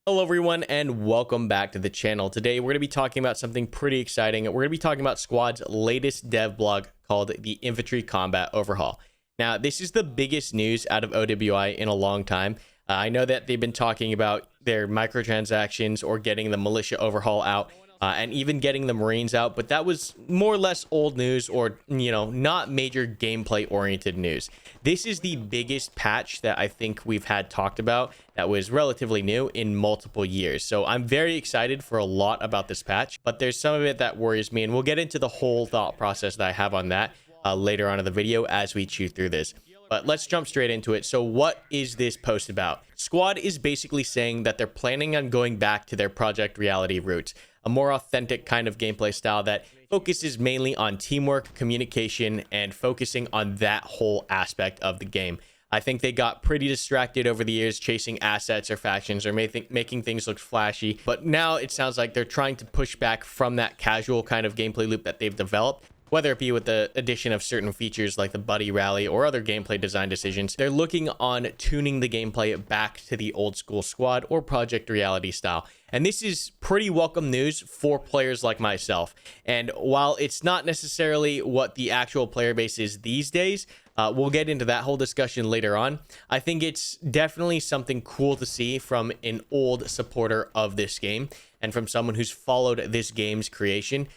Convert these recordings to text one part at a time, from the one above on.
Hello everyone and welcome back to the channel. Today we're going to be talking about something pretty exciting. We're going to be talking about Squad's latest dev blog called the Infantry Combat Overhaul. Now this is the biggest news out of OWI in a long time. I know that they've been talking about their microtransactions or getting the militia overhaul out and even getting the Marines out, but that was more or less old news or, not major gameplay oriented news. This is the biggest patch that I think we've had talked about that was relatively new in multiple years. So I'm very excited for a lot about this patch, but there's some of it that worries me, and we'll get into the whole thought process that I have on that later on in the video as we chew through this. But let's jump straight into it. So what is this post about? Squad is basically saying that they're planning on going back to their Project Reality roots, a more authentic kind of gameplay style that focuses mainly on teamwork, communication, and focusing on that whole aspect of the game. I think they got pretty distracted over the years chasing assets or factions or making things look flashy, but now it sounds like they're trying to push back from that casual kind of gameplay loop that they've developed. Whether it be with the addition of certain features like the buddy rally or other gameplay design decisions, they're looking on tuning the gameplay back to the old school Squad or Project Reality style. And this is pretty welcome news for players like myself. And while it's not necessarily what the actual player base is these days, we'll get into that whole discussion later on. I think it's definitely something cool to see from an old supporter of this game and from someone who's followed this game's creation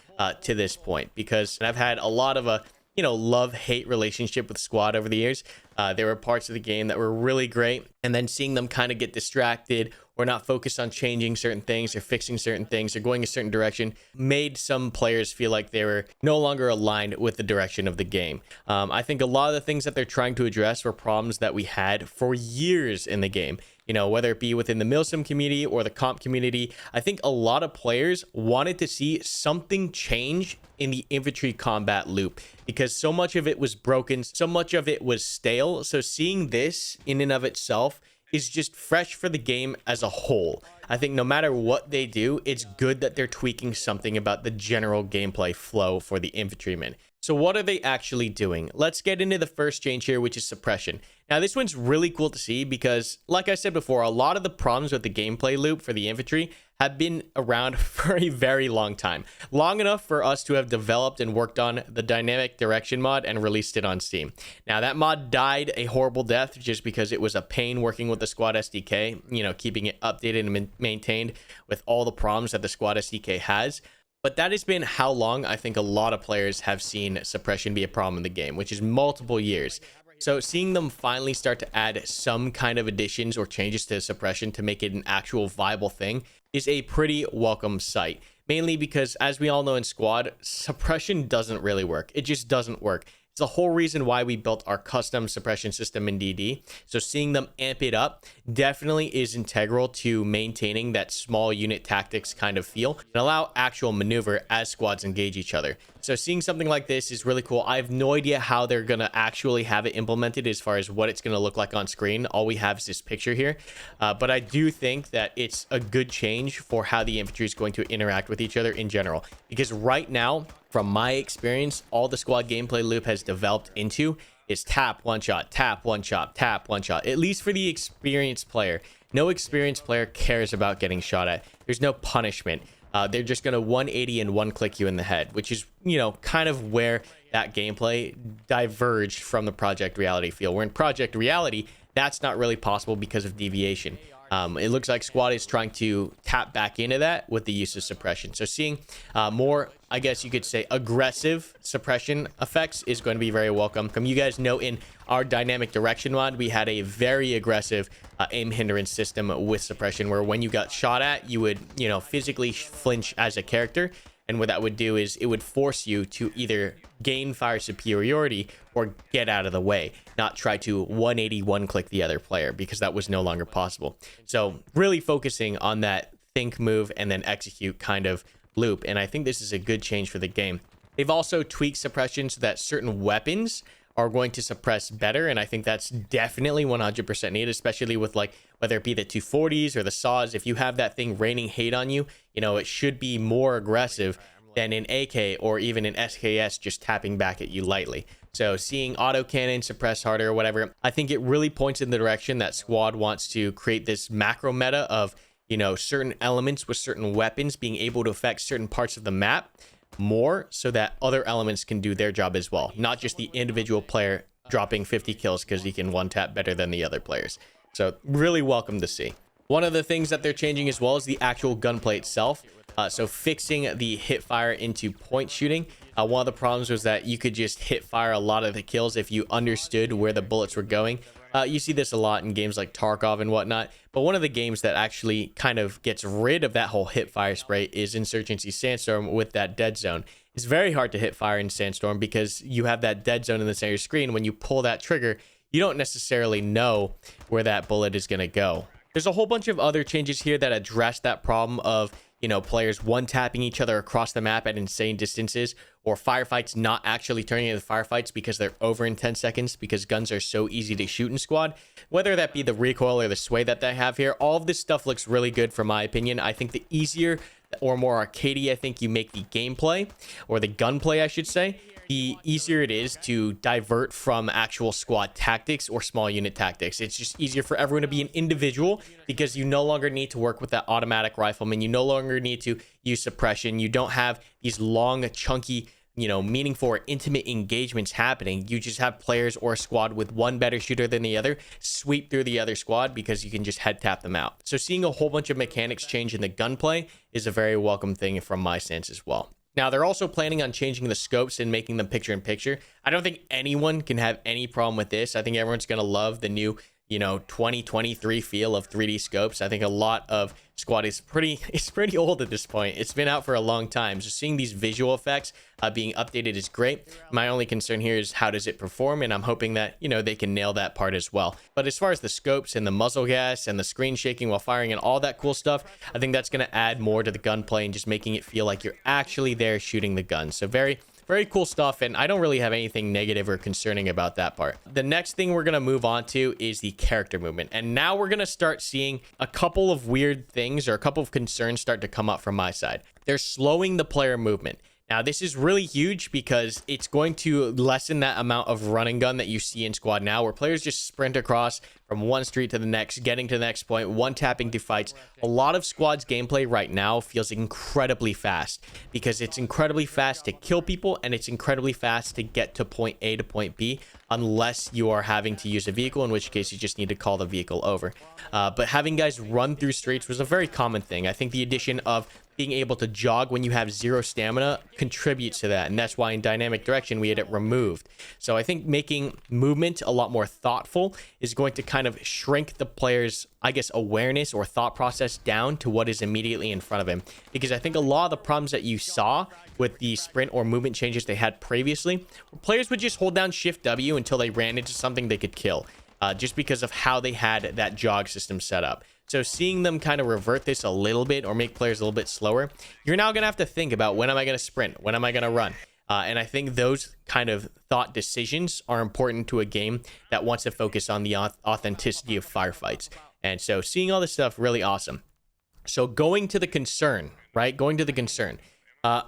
to this point, because I've had a lot of a love-hate relationship with Squad over the years. There were parts of the game that were really great, and then seeing them kind of get distracted or not focused on changing certain things or fixing certain things or going a certain direction made some players feel like they were no longer aligned with the direction of the game. I think a lot of the things that they're trying to address were problems that we had for years in the game. Whether it be within the milsim community or the comp community, I think a lot of players wanted to see something change in the infantry combat loop because so much of it was broken, so much of it was stale. So seeing this in and of itself is just fresh for the game as a whole. I think no matter what they do, it's good that they're tweaking something about the general gameplay flow for the infantrymen. So what are they actually doing? Let's get into the first change here, which is suppression. Now this one's really cool to see because, like I said before, a lot of the problems with the gameplay loop for the infantry have been around for a very long time. Long enough for us to have developed and worked on the dynamic direction mod and released it on Steam. Now that mod died a horrible death just because it was a pain working with the Squad SDK, keeping it updated and maintained with all the problems that the Squad SDK has. But that has been how long I think a lot of players have seen suppression be a problem in the game, which is multiple years. So seeing them finally start to add some kind of additions or changes to suppression to make it an actual viable thing is a pretty welcome sight. Mainly because, as we all know in Squad, suppression doesn't really work. It just doesn't work. It's the whole reason why we built our custom suppression system in DD. So seeing them amp it up definitely is integral to maintaining that small unit tactics kind of feel and allow actual maneuver as squads engage each other. So seeing something like this is really cool. I have no idea how they're going to actually have it implemented as far as what it's going to look like on screen. All we have is this picture here. But I do think that it's a good change for how the infantry is going to interact with each other in general. Because right now, from my experience, all the Squad gameplay loop has developed into is tap, one shot, tap, one shot, tap, one shot. At least for the experienced player. No experienced player cares about getting shot at. There's no punishment. They're just going to 180 and one click you in the head, which is, kind of where that gameplay diverged from the Project Reality feel. Where in Project Reality, that's not really possible because of deviation. It looks like Squad is trying to tap back into that with the use of suppression. So seeing more, I guess you could say, aggressive suppression effects is going to be very welcome. You guys know in our dynamic direction mod, we had a very aggressive aim hindrance system with suppression where when you got shot at, you would, physically flinch as a character. And what that would do is it would force you to either gain fire superiority or get out of the way, not try to 180 one click the other player, because that was no longer possible. So really focusing on that think, move, and then execute kind of loop. And I think this is a good change for the game. They've also tweaked suppression so that certain weapons are going to suppress better, and I think that's definitely 100% needed, especially with whether it be the 240s or the saws. If you have that thing raining hate on you, it should be more aggressive than an AK or even an SKS just tapping back at you lightly. So seeing autocannon suppress harder or whatever, I think it really points in the direction that Squad wants to create this macro meta of certain elements with certain weapons being able to affect certain parts of the map more, so that other elements can do their job as well, not just the individual player dropping 50 kills because he can one tap better than the other players. So really welcome to see. One of the things that they're changing as well is the actual gunplay itself. So fixing the hip fire into point shooting. One of the problems was that you could just hit fire a lot of the kills if you understood where the bullets were going. You see this a lot in games like Tarkov and whatnot, but one of the games that actually kind of gets rid of that whole hip fire spray is Insurgency Sandstorm with that dead zone. It's very hard to hit fire in Sandstorm because you have that dead zone in the center of your screen. When you pull that trigger, you don't necessarily know where that bullet is going to go. There's a whole bunch of other changes here that address that problem of players one-tapping each other across the map at insane distances, or firefights not actually turning into firefights because they're over in 10 seconds because guns are so easy to shoot in squad. Whether that be the recoil or the sway that they have here, all of this stuff looks really good from my opinion. I think the easier or more arcadey I think you make the gameplay, or the gunplay I should say, the easier it is to divert from actual squad tactics or small unit tactics. It's just easier for everyone to be an individual because you no longer need to work with that automatic rifleman. You no longer need to use suppression. You don't have these long, chunky, meaningful or intimate engagements happening. You just have players or a squad with one better shooter than the other sweep through the other squad because you can just head tap them out. So seeing a whole bunch of mechanics change in the gunplay is a very welcome thing from my stance as well. Now, they're also planning on changing the scopes and making them picture-in-picture. I don't think anyone can have any problem with this. I think everyone's going to love the new, 2023 feel of 3D scopes. I think a lot of squad is pretty old at this point. It's been out for a long time. So seeing these visual effects being updated is great. My only concern here is how does it perform? And I'm hoping that, they can nail that part as well. But as far as the scopes and the muzzle gas and the screen shaking while firing and all that cool stuff, I think that's going to add more to the gunplay and just making it feel like you're actually there shooting the gun. So very cool stuff, and I don't really have anything negative or concerning about that part. The next thing we're going to move on to is the character movement. And now we're going to start seeing a couple of weird things or a couple of concerns start to come up from my side. They're slowing the player movement. Now, this is really huge because it's going to lessen that amount of run and gun that you see in squad now, where players just sprint across from one street to the next, getting to the next point, one tapping through fights. A lot of squad's gameplay right now feels incredibly fast because it's incredibly fast to kill people and it's incredibly fast to get to point A to point B, unless you are having to use a vehicle, in which case you just need to call the vehicle over. But having guys run through streets was a very common thing. I think the addition of being able to jog when you have 0 stamina contributes to that, and that's why in dynamic direction we had it removed. So I think making movement a lot more thoughtful is going to kind of shrink the player's, awareness or thought process down to what is immediately in front of him, because I think a lot of the problems that you saw with the sprint or movement changes they had previously, players would just hold down Shift W until they ran into something they could kill, just because of how they had that jog system set up. So seeing them kind of revert this a little bit or make players a little bit slower, you're now going to have to think about, when am I going to sprint? When am I going to run? And I think those kind of thought decisions are important to a game that wants to focus on the authenticity of firefights. And so seeing all this stuff, really awesome. So going to the concern, right? Going to the concern.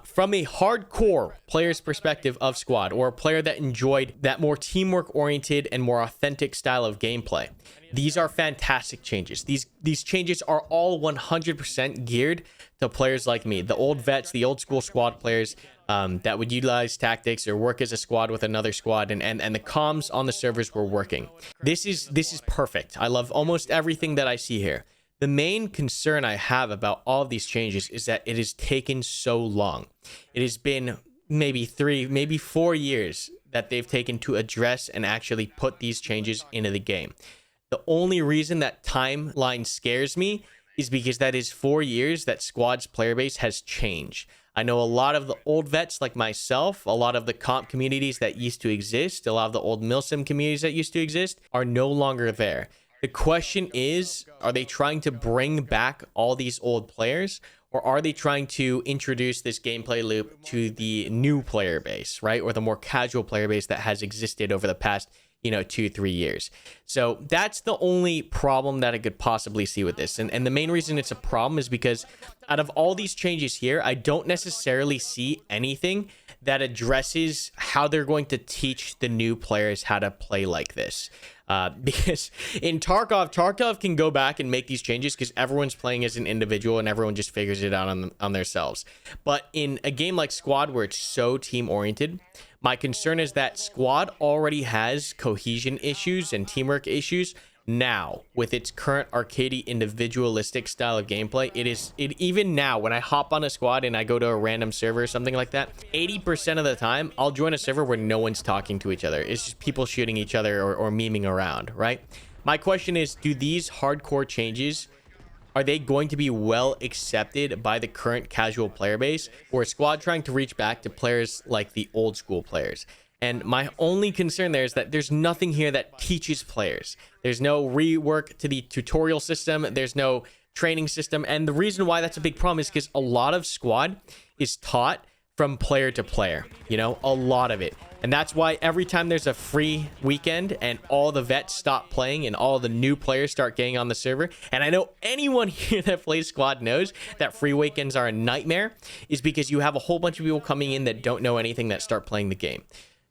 From a hardcore player's perspective of squad, or a player that enjoyed that more teamwork oriented and more authentic style of gameplay, these are fantastic changes. These changes are all 100% geared to players like me, the old vets, the old school squad players that would utilize tactics or work as a squad with another squad, and the comms on the servers were working. This is perfect. I love almost everything that I see here. The main concern I have about all of these changes is that it has taken so long. It has been maybe 3, maybe 4 years that they've taken to address and actually put these changes into the game. The only reason that timeline scares me is because that is 4 years that squad's player base has changed. I know a lot of the old vets like myself, a lot of the comp communities that used to exist, a lot of the old milsim communities that used to exist are no longer there. The question is, are they trying to bring back all these old players, or are they trying to introduce this gameplay loop to the new player base, right? Or the more casual player base that has existed over the past, 2-3 years. So that's the only problem that I could possibly see with this. And the main reason it's a problem is because out of all these changes here, I don't necessarily see anything that addresses how they're going to teach the new players how to play like this. Because in Tarkov can go back and make these changes because everyone's playing as an individual and everyone just figures it out on themselves. But in a game like Squad, where it's so team oriented, my concern is that Squad already has cohesion issues and teamwork issues. Now, with its current arcadey individualistic style of gameplay, even now when I hop on a squad and I go to a random server or something like that, 80% of the time I'll join a server where no one's talking to each other. It's just people shooting each other or memeing around, right? My question is, do these hardcore changes, are they going to be well accepted by the current casual player base, or is Squad trying to reach back to players like the old school players? And my only concern there is that there's nothing here that teaches players. There's no rework to the tutorial system. There's no training system. And the reason why that's a big problem is because a lot of Squad is taught from player to player, you know, a lot of it. And that's why every time there's a free weekend and all the vets stop playing and all the new players start getting on the server, and I know anyone here that plays Squad knows that free weekends are a nightmare, is because you have a whole bunch of people coming in that don't know anything that start playing the game.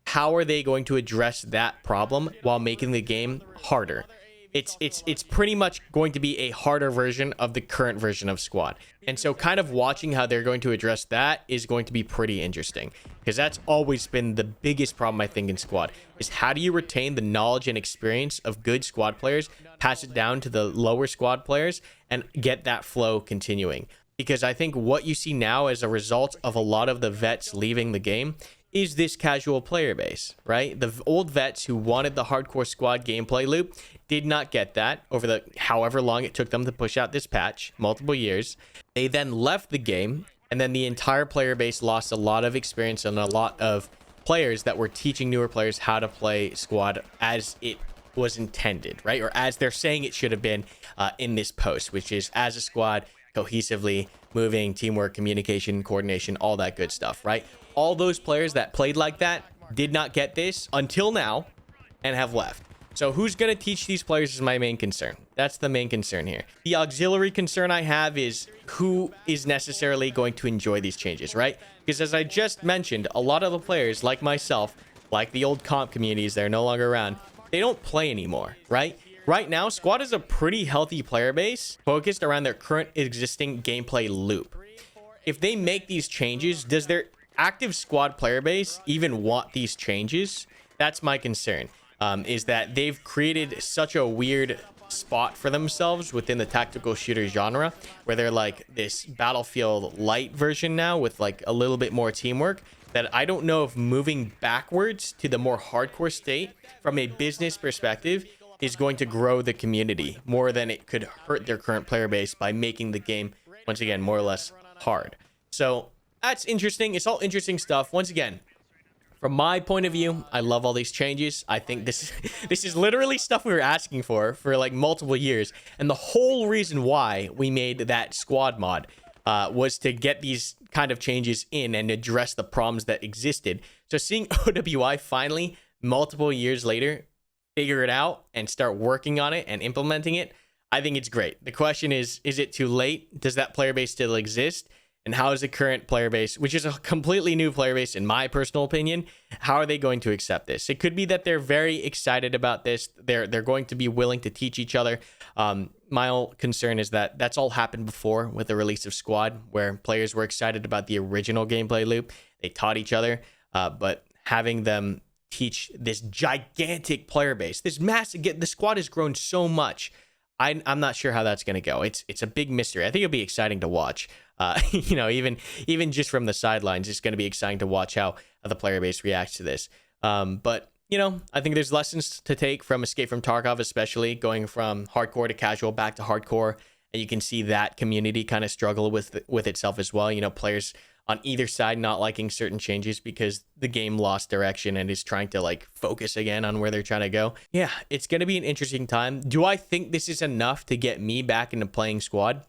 How are they going to address that problem while making the game harder? It's pretty much going to be a harder version of the current version of Squad. And so kind of watching how they're going to address that is going to be pretty interesting, because that's always been the biggest problem I think in Squad, is how do you retain the knowledge and experience of good Squad players, pass it down to the lower Squad players, and get that flow continuing. Because I think what you see now as a result of a lot of the vets leaving the game is this casual player base, right? The old vets who wanted the hardcore Squad gameplay loop did not get that over the however long it took them to push out this patch, multiple years. They then left the game, and then the entire player base lost a lot of experience and a lot of players that were teaching newer players how to play Squad as it was intended, right? Or as they're saying it should have been in this post, which is as a squad, cohesively, moving, teamwork, communication, coordination, all that good stuff, right? All those players that played like that did not get this until now and have left. So who's going to teach these players is my main concern. That's the main concern here. The auxiliary concern I have is who is necessarily going to enjoy these changes, right? Because as I just mentioned, a lot of the players like myself, like the old comp communities, they're no longer around. They don't play anymore, right? Right now, Squad is a pretty healthy player base focused around their current existing gameplay loop. If they make these changes, does their active Squad player base even want these changes? That's my concern, is that they've created such a weird spot for themselves within the tactical shooter genre, where they're like this Battlefield light version now with like a little bit more teamwork, that I don't know if moving backwards to the more hardcore state from a business perspective is going to grow the community more than it could hurt their current player base by making the game, once again, more or less hard. So that's interesting. It's all interesting stuff. Once again, from my point of view, I love all these changes. I think this is literally stuff we were asking for like multiple years. And the whole reason why we made that Squad mod was to get these kind of changes in and address the problems that existed. So seeing OWI finally, multiple years later, figure it out and start working on it and implementing it, I think it's great. The question is it too late? Does that player base still exist? And how is the current player base, which is a completely new player base in my personal opinion, how are they going to accept this? It could be that they're very excited about this. They're going to be willing to teach each other. My whole concern is that that's all happened before with the release of Squad, where players were excited about the original gameplay loop. They taught each other, but having them teach this gigantic player base, this massive, the Squad has grown so much. I'm not sure how that's going to go. It's a big mystery. I think it'll be exciting to watch. You know, even just from the sidelines, it's going to be exciting to watch how the player base reacts to this. But you know, I think there's lessons to take from Escape from Tarkov, especially going from hardcore to casual back to hardcore, and you can see that community kind of struggle with itself as well. You know, players on either side not liking certain changes because the game lost direction and is trying to like focus again on where they're trying to go. Yeah, it's going to be an interesting time. Do I think this is enough to get me back into playing Squad?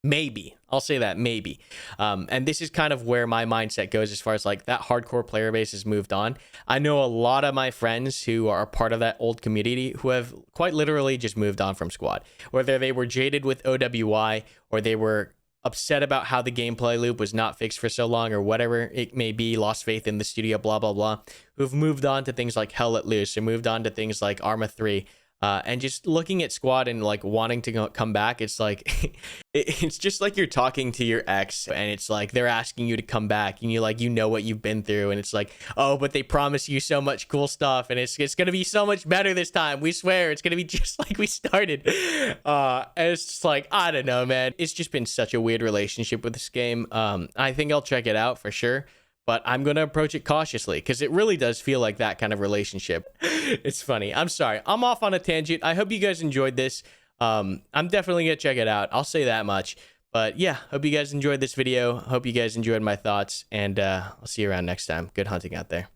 Maybe. I'll say that, maybe. And this is kind of where my mindset goes as far as like that hardcore player base has moved on. I know a lot of my friends who are part of that old community who have quite literally just moved on from Squad, whether they were jaded with OWI or they were upset about how the gameplay loop was not fixed for so long or whatever it may be, lost faith in the studio, blah, blah, blah, who've moved on to things like Hell Let Loose or moved on to things like Arma 3. And just looking at Squad and like wanting to come back, it's like it's just like you're talking to your ex and it's like they're asking you to come back and you know what you've been through and it's like, oh, but they promise you so much cool stuff and it's gonna be so much better this time, we swear it's gonna be just like we started. And it's just like, I don't know, man, it's just been such a weird relationship with this game. I think I'll check it out for sure, but I'm going to approach it cautiously because it really does feel like that kind of relationship. It's funny. I'm sorry. I'm off on a tangent. I hope you guys enjoyed this. I'm definitely going to check it out. I'll say that much. But yeah, hope you guys enjoyed this video. Hope you guys enjoyed my thoughts, and I'll see you around next time. Good hunting out there.